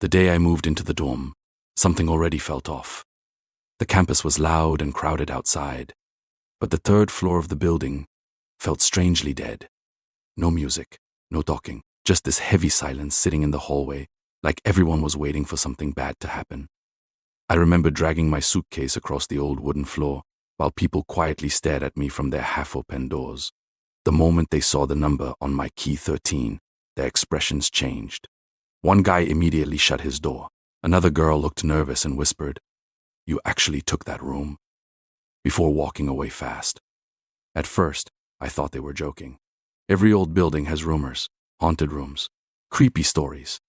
The day I moved into the dorm, something already felt off. The campus was loud and crowded outside, but the third floor of the building felt strangely dead. No music, no talking, just this heavy silence sitting in the hallway, like everyone was waiting for something bad to happen. I remember dragging my suitcase across the old wooden floor, while people quietly stared at me from their half-open doors. The moment they saw the number on my key 13, their expressions changed. One guy immediately shut his door. Another girl looked nervous and whispered, "You actually took that room?" before walking away fast. At first, I thought they were joking. Every old building has rumors, haunted rooms, creepy stories.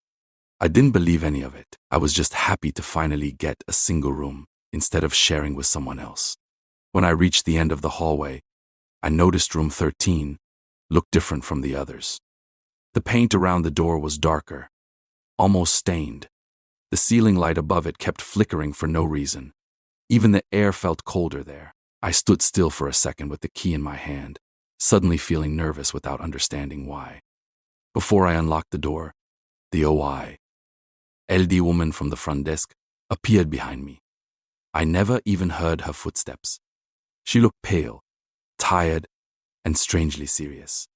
I didn't believe any of it. I was just happy to finally get a single room instead of sharing with someone else. When I reached the end of the hallway, I noticed room 13 looked different from the others. The paint around the door was darker, almost stained. The ceiling light above it kept flickering for no reason. Even the air felt colder there. I stood still for a second with the key in my hand, suddenly feeling nervous without understanding why. Before I unlocked the door, the LD woman from the front desk appeared behind me. I never even heard her footsteps. She looked pale, tired, and strangely serious.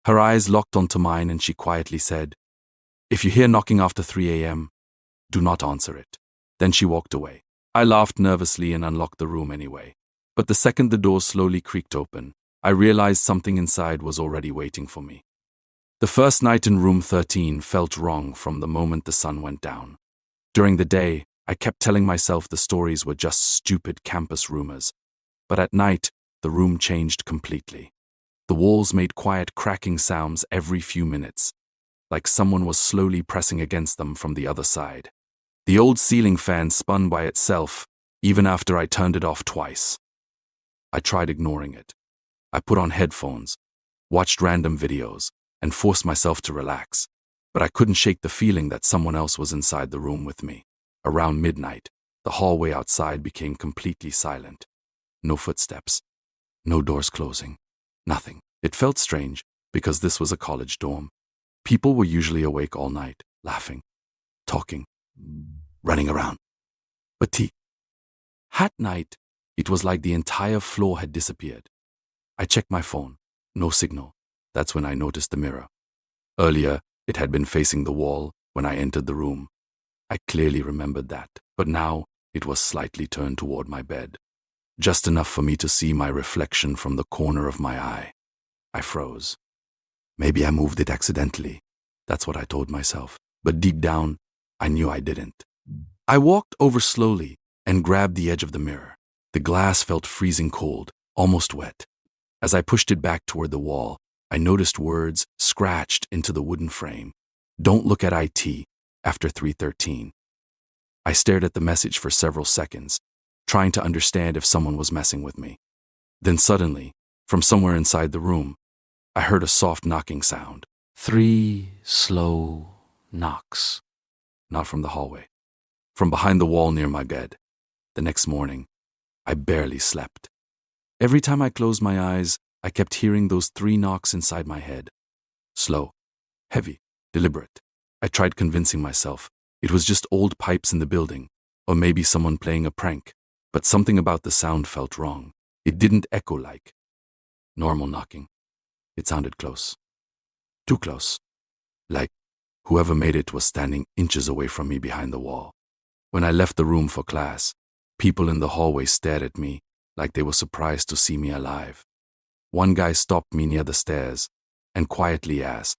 Her eyes locked onto mine and she quietly said, "If you hear knocking after 3 a.m., do not answer it." Then she walked away. I laughed nervously and unlocked the room anyway. But the second the door slowly creaked open, I realized something inside was already waiting for me. The first night in room 13 felt wrong from the moment the sun went down. During the day, I kept telling myself the stories were just stupid campus rumors. But at night, the room changed completely. The walls made quiet cracking sounds every few minutes, like someone was slowly pressing against them from the other side. The old ceiling fan spun by itself, even after I turned it off twice. I tried ignoring it. I put on headphones, watched random videos, and forced myself to relax, but I couldn't shake the feeling that someone else was inside the room with me. Around midnight, the hallway outside became completely silent. No footsteps, no doors closing, nothing. It felt strange, because this was a college dorm. People were usually awake all night, laughing, talking, running around. But at night, it was like the entire floor had disappeared. I checked my phone. No signal. That's when I noticed the mirror. Earlier, it had been facing the wall when I entered the room. I clearly remembered that, but now it was slightly turned toward my bed. Just enough for me to see my reflection from the corner of my eye. I froze. Maybe I moved it accidentally. That's what I told myself. But deep down, I knew I didn't. I walked over slowly and grabbed the edge of the mirror. The glass felt freezing cold, almost wet. As I pushed it back toward the wall, I noticed words scratched into the wooden frame. "Don't look at IT after 3:13. I stared at the message for several seconds, trying to understand if someone was messing with me. Then suddenly, from somewhere inside the room, I heard a soft knocking sound. 3 slow knocks. Not from the hallway. From behind the wall near my bed. The next morning, I barely slept. Every time I closed my eyes, I kept hearing those 3 knocks inside my head. Slow, heavy, deliberate. I tried convincing myself it was just old pipes in the building, or maybe someone playing a prank, but something about the sound felt wrong. It didn't echo like normal knocking. It sounded close. Too close. Like whoever made it was standing inches away from me behind the wall. When I left the room for class, people in the hallway stared at me like they were surprised to see me alive. One guy stopped me near the stairs and quietly asked,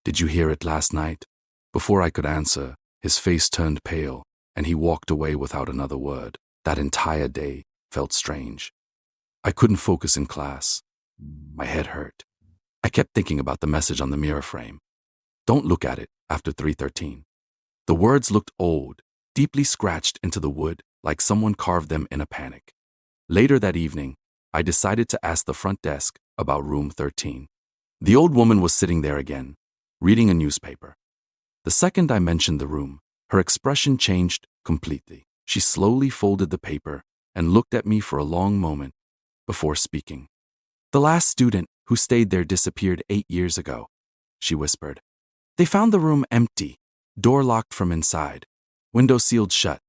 "Did you hear it last night?" Before I could answer, his face turned pale and he walked away without another word. That entire day felt strange. I couldn't focus in class. My head hurt. I kept thinking about the message on the mirror frame. "Don't look at it after 3:13. The words looked old, deeply scratched into the wood like someone carved them in a panic. Later that evening, I decided to ask the front desk about room 13. The old woman was sitting there again, reading a newspaper. The second I mentioned the room, her expression changed completely. She slowly folded the paper and looked at me for a long moment before speaking. "The last student who stayed there disappeared 8 years ago," she whispered. "They found the room empty, Door locked from inside. Window sealed shut.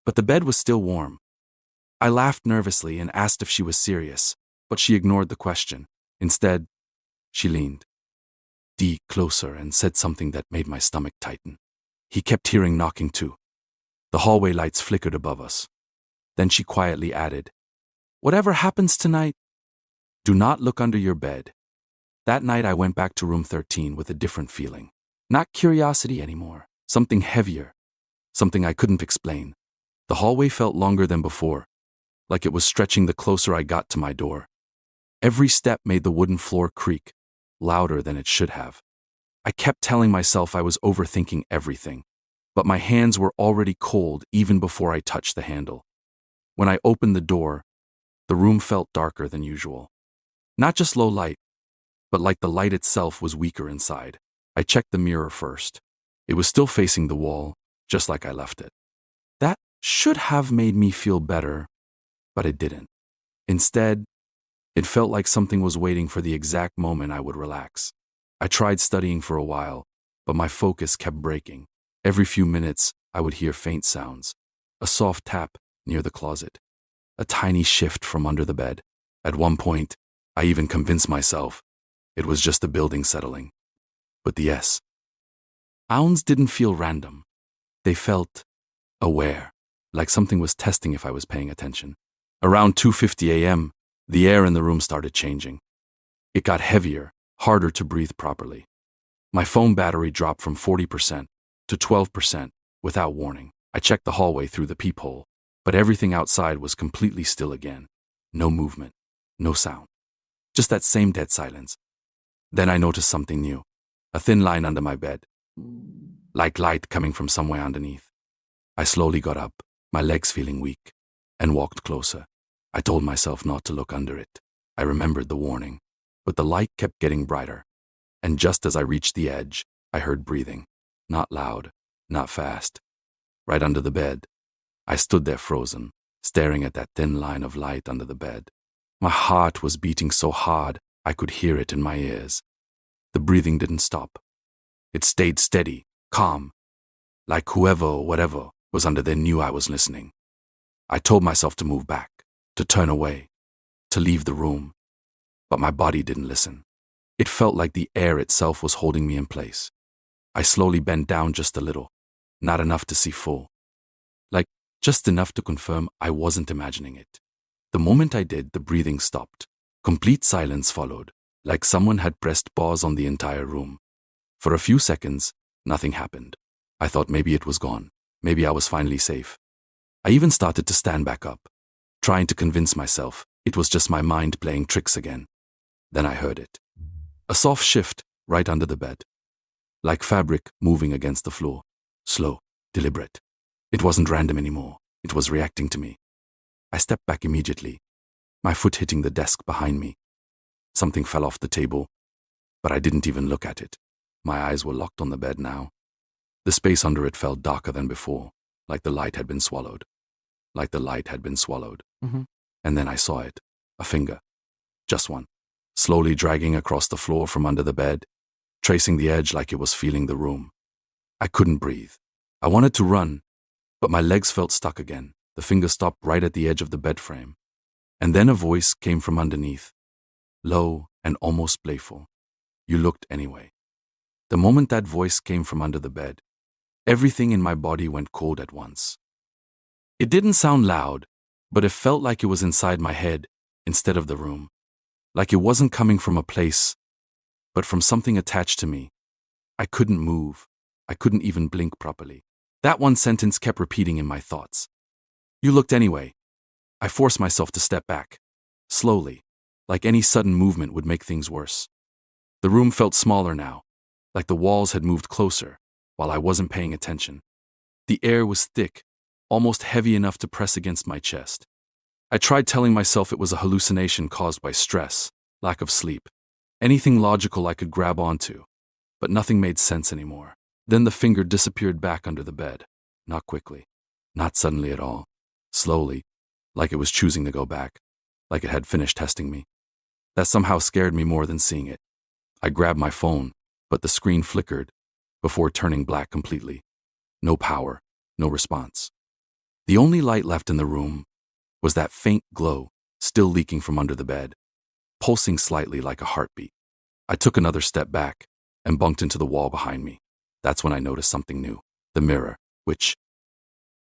But the bed was still warm. I laughed nervously and asked if she was serious, but she ignored the question. Instead, she leaned closer and said something that made my stomach tighten. He kept hearing knocking too. The hallway lights flickered above us. Then she quietly added, "Whatever happens tonight, do not look under your bed." That night I went back to room 13 with a different feeling. Not curiosity anymore, something heavier, something I couldn't explain. The hallway felt longer than before, like it was stretching the closer I got to my door. Every step made the wooden floor creak, louder than it should have. I kept telling myself I was overthinking everything, but my hands were already cold even before I touched the handle. When I opened the door, the room felt darker than usual. Not just low light, but like the light itself was weaker inside. I checked the mirror first. It was still facing the wall, just like I left it. That should have made me feel better, but it didn't. Instead, it felt like something was waiting for the exact moment I would relax. I tried studying for a while, but my focus kept breaking. Every few minutes, I would hear faint sounds. A soft tap near the closet. A tiny shift from under the bed. At one point, I even convinced myself it was just the building settling. But the sounds didn't feel random. They felt aware, like something was testing if I was paying attention. Around 2:50 a.m., the air in the room started changing. It got heavier, harder to breathe properly. My phone battery dropped from 40% to 12% without warning. I checked the hallway through the peephole, but everything outside was completely still again. No movement, no sound. Just that same dead silence. Then I noticed something new. A thin line under my bed, like light coming from somewhere underneath. I slowly got up, my legs feeling weak, and walked closer. I told myself not to look under it. I remembered the warning, but the light kept getting brighter. And just as I reached the edge, I heard breathing. Not loud, not fast. Right under the bed. I stood there frozen, staring at that thin line of light under the bed. My heart was beating so hard I could hear it in my ears. The breathing didn't stop. It stayed steady, calm, like whoever or whatever was under there knew I was listening. I told myself to move back, to turn away, to leave the room, but my body didn't listen. It felt like the air itself was holding me in place. I slowly bent down just a little, not enough to see full. Like, just enough to confirm I wasn't imagining it. The moment I did, the breathing stopped. Complete silence followed, like someone had pressed pause on the entire room. For a few seconds, nothing happened. I thought maybe it was gone. Maybe I was finally safe. I even started to stand back up, trying to convince myself it was just my mind playing tricks again. Then I heard it. A soft shift right under the bed. Like fabric moving against the floor. Slow, deliberate. It wasn't random anymore. It was reacting to me. I stepped back immediately, my foot hitting the desk behind me. Something fell off the table, but I didn't even look at it. My eyes were locked on the bed now. The space under it felt darker than before, like the light had been swallowed. Like the light had been swallowed. And then I saw it. A finger. Just one. Slowly dragging across the floor from under the bed, tracing the edge like it was feeling the room. I couldn't breathe. I wanted to run, but my legs felt stuck again. The finger stopped right at the edge of the bed frame. And then a voice came from underneath, low and almost playful. You looked anyway. The moment that voice came from under the bed, everything in my body went cold at once. It didn't sound loud, but it felt like it was inside my head instead of the room. Like it wasn't coming from a place, but from something attached to me. I couldn't move. I couldn't even blink properly. That one sentence kept repeating in my thoughts. You looked anyway. I forced myself to step back, slowly, like any sudden movement would make things worse. The room felt smaller now, like the walls had moved closer, while I wasn't paying attention. The air was thick, almost heavy enough to press against my chest. I tried telling myself it was a hallucination caused by stress, lack of sleep, anything logical I could grab onto, but nothing made sense anymore. Then the finger disappeared back under the bed, not quickly, not suddenly at all, slowly, like it was choosing to go back, like it had finished testing me. That somehow scared me more than seeing it. I grabbed my phone, but the screen flickered before turning black completely. No power, no response. The only light left in the room was that faint glow still leaking from under the bed, pulsing slightly like a heartbeat. I took another step back and bumped into the wall behind me. That's when I noticed something new. The mirror, which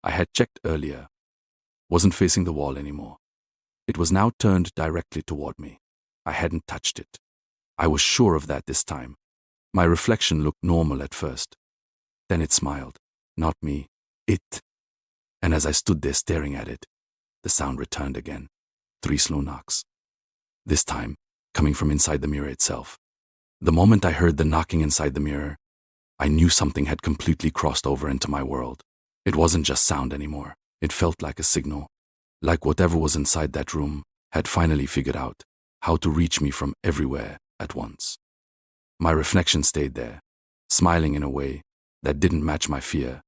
I had checked earlier, wasn't facing the wall anymore. It was now turned directly toward me. I hadn't touched it. I was sure of that this time. My reflection looked normal at first. Then it smiled. Not me. It. And as I stood there staring at it, the sound returned again. 3 slow knocks. This time, coming from inside the mirror itself. The moment I heard the knocking inside the mirror, I knew something had completely crossed over into my world. It wasn't just sound anymore. It felt like a signal. Like whatever was inside that room had finally figured out how to reach me from everywhere at once. My reflection stayed there, smiling in a way that didn't match my fear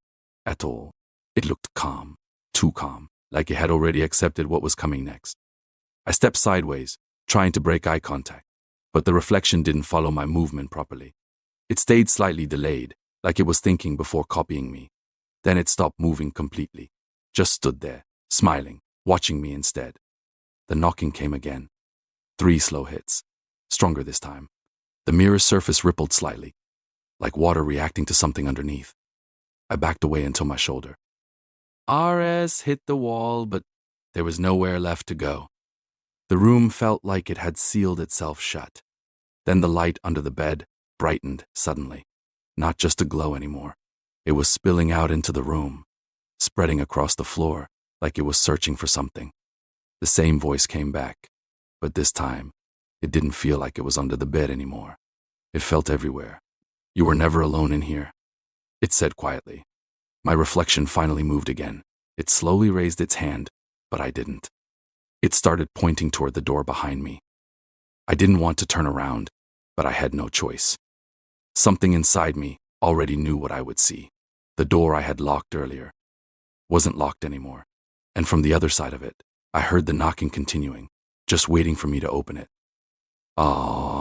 at all. It looked calm, too calm, like it had already accepted what was coming next. I stepped sideways, trying to break eye contact, but the reflection didn't follow my movement properly. It stayed slightly delayed, like it was thinking before copying me. Then it stopped moving completely, just stood there, smiling, watching me instead. The knocking came again. 3 slow hits, stronger this time. The mirror's surface rippled slightly, like water reacting to something underneath. I backed away until my shoulder. RS hit the wall, but there was nowhere left to go. The room felt like it had sealed itself shut. Then the light under the bed brightened suddenly, not just a glow anymore. It was spilling out into the room, spreading across the floor like it was searching for something. The same voice came back, but this time, it didn't feel like it was under the bed anymore. It felt everywhere. You were never alone in here, it said quietly. My reflection finally moved again. It slowly raised its hand, but I didn't. It started pointing toward the door behind me. I didn't want to turn around, but I had no choice. Something inside me already knew what I would see. The door I had locked earlier wasn't locked anymore, and from the other side of it, I heard the knocking continuing, just waiting for me to open it. Oh,